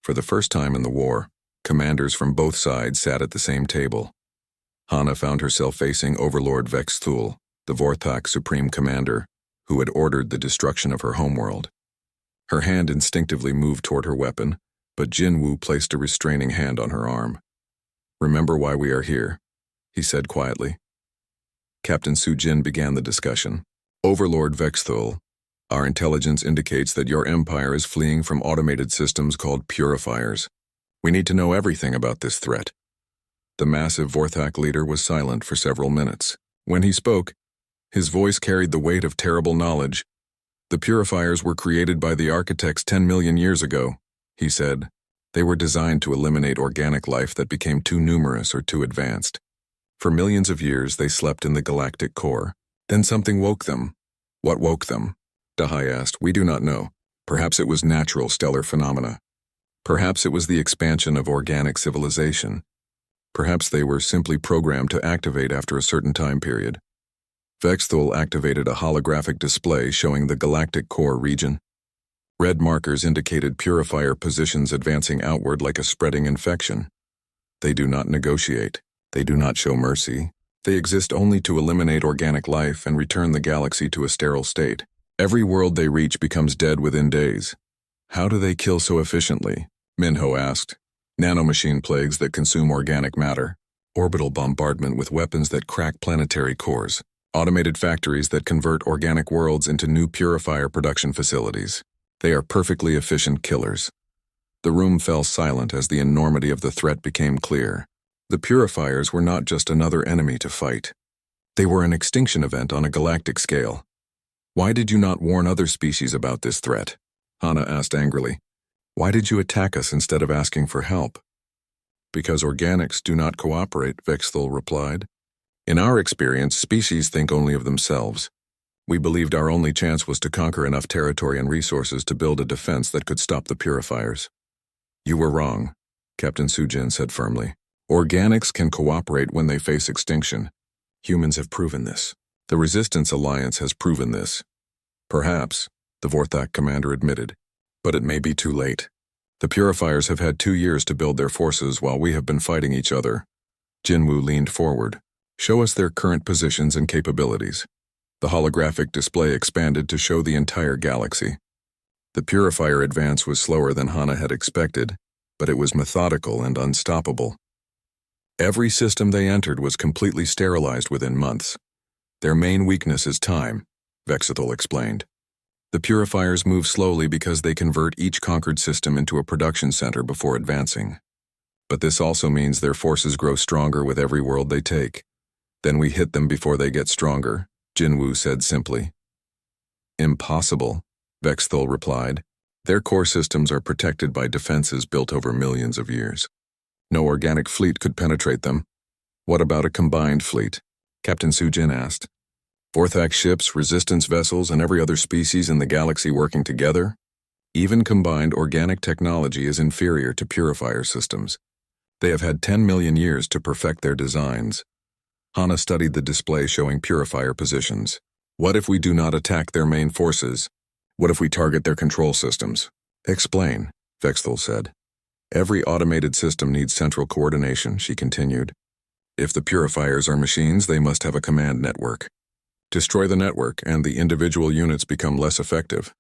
A: For the first time in the war, commanders from both sides sat at the same table. Hana found herself facing Overlord Vex Thul, the Vorthak Supreme Commander, who had ordered the destruction of her homeworld. Her hand instinctively moved toward her weapon, but Jinwoo placed a restraining hand on her arm. Remember why we are here, he said quietly. Captain Sujin began the discussion. Overlord Vexthul, our intelligence indicates that your empire is fleeing from automated systems called purifiers. We need to know everything about this threat. The massive Vorthak leader was silent for several minutes. When he spoke, his voice carried the weight of terrible knowledge. The purifiers were created by the architects 10 million years ago, he said. They were designed to eliminate organic life that became too numerous or too advanced. For millions of years, they slept in the galactic core. Then something woke them. What woke them? Dahai asked. We do not know. Perhaps it was natural stellar phenomena. Perhaps it was the expansion of organic civilization. Perhaps they were simply programmed to activate after a certain time period. Vexthul activated a holographic display showing the galactic core region. Red markers indicated purifier positions advancing outward like a spreading infection. They do not negotiate. They do not show mercy. They exist only to eliminate organic life and return the galaxy to a sterile state. Every world they reach becomes dead within days. How do they kill so efficiently? Minho asked. Nanomachine plagues that consume organic matter. Orbital bombardment with weapons that crack planetary cores. Automated factories that convert organic worlds into new purifier production facilities. They are perfectly efficient killers. The room fell silent as the enormity of the threat became clear. The purifiers were not just another enemy to fight. They were an extinction event on a galactic scale. Why did you not warn other species about this threat? Hana asked angrily. Why did you attack us instead of asking for help? Because organics do not cooperate, Vexthul replied. In our experience, species think only of themselves. We believed our only chance was to conquer enough territory and resources to build a defense that could stop the purifiers. You were wrong, Captain Sujin said firmly. Organics can cooperate when they face extinction. Humans have proven this. The Resistance Alliance has proven this. Perhaps, the Vorthak commander admitted, but it may be too late. The purifiers have had 2 years to build their forces while we have been fighting each other. Jinwu leaned forward. Show us their current positions and capabilities. The holographic display expanded to show the entire galaxy. The purifier advance was slower than Hana had expected, but it was methodical and unstoppable. Every system they entered was completely sterilized within months. Their main weakness is time, Vexithal explained. The purifiers move slowly because they convert each conquered system into a production center before advancing. But this also means their forces grow stronger with every world they take. Then we hit them before they get stronger, Jinwu said simply. Impossible, Vexthul replied. Their core systems are protected by defenses built over millions of years. No organic fleet could penetrate them. What about a combined fleet? Captain Sujin asked. Vorthak ships, resistance vessels, and every other species in the galaxy working together? Even combined organic technology is inferior to purifier systems. They have had 10 million years to perfect their designs. Hana studied the display showing purifier positions. What if we do not attack their main forces? What if we target their control systems? Explain, Vexthul said. Every automated system needs central coordination, she continued. If the purifiers are machines, they must have a command network. Destroy the network, and the individual units become less effective.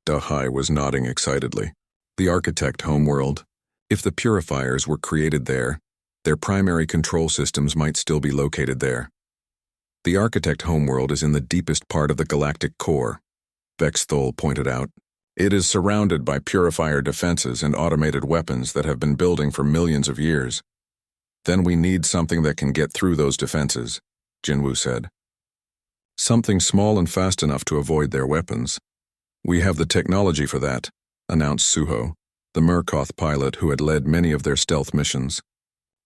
A: Dahai was nodding excitedly. The architect homeworld. If the purifiers were created there, their primary control systems might still be located there. The architect homeworld is in the deepest part of the galactic core, Vexthul pointed out. It is surrounded by purifier defenses and automated weapons that have been building for millions of years. Then we need something that can get through those defenses, Jinwu said. Something small and fast enough to avoid their weapons. We have the technology for that, announced Suho, the Murkoth pilot who had led many of their stealth missions.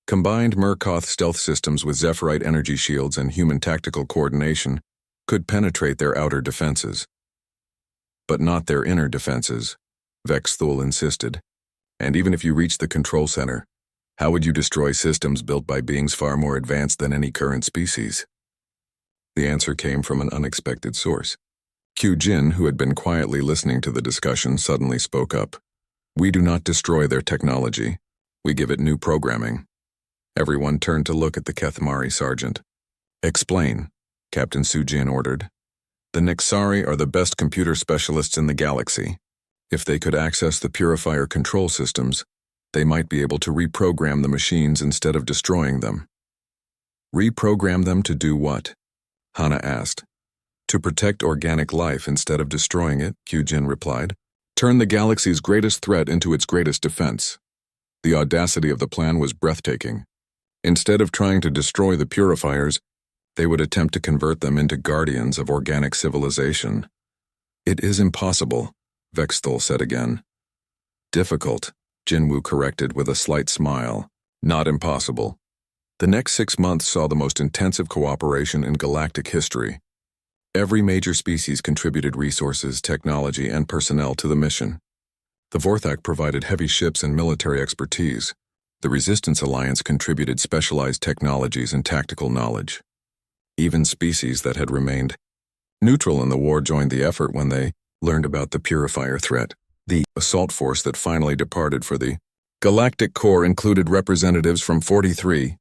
A: Combined Murkoth stealth systems with Zephyrite energy shields and human tactical coordination could penetrate their outer defenses. But not their inner defenses, Vexthul insisted. And even if you reach the control center, how would you destroy systems built by beings far more advanced than any current species? The answer came from an unexpected source. Q Jin, who had been quietly listening to the discussion, suddenly spoke up. We do not destroy their technology. We give it new programming. Everyone turned to look at the Kethmari sergeant. Explain, Captain Sujin ordered. The Nixari are the best computer specialists in the galaxy. If they could access the purifier control systems, they might be able to reprogram the machines instead of destroying them. Reprogram them to do what? Hana asked. To protect organic life instead of destroying it, Kyujin replied. Turn the galaxy's greatest threat into its greatest defense. The audacity of the plan was breathtaking. Instead of trying to destroy the purifiers, they would attempt to convert them into guardians of organic civilization. It is impossible, Vexthul said again. Difficult, Jinwu corrected with a slight smile. Not impossible. The next 6 months saw the most intensive cooperation in galactic history. Every major species contributed resources, technology, and personnel to the mission. The Vorthak provided heavy ships and military expertise. The Resistance Alliance contributed specialized technologies and tactical knowledge. Even species that had remained neutral in the war joined the effort when they learned about the purifier threat. The assault force that finally departed for the Galactic Core included representatives from 43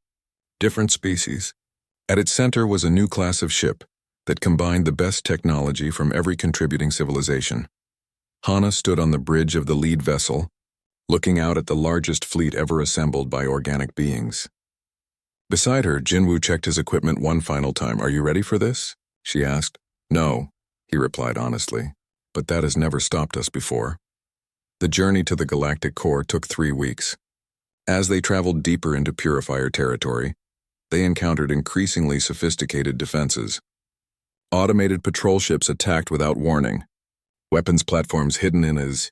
A: different species. At its center was a new class of ship that combined the best technology from every contributing civilization. Hana stood on the bridge of the lead vessel, looking out at the largest fleet ever assembled by organic beings. Beside her, Jinwoo checked his equipment one final time. "Are you ready for this?" she asked. "No," he replied honestly, "but that has never stopped us before." The journey to the Galactic Core took 3 weeks. As they traveled deeper into Purifier territory, they encountered increasingly sophisticated defenses. Automated patrol ships attacked without warning, weapons platforms hidden in as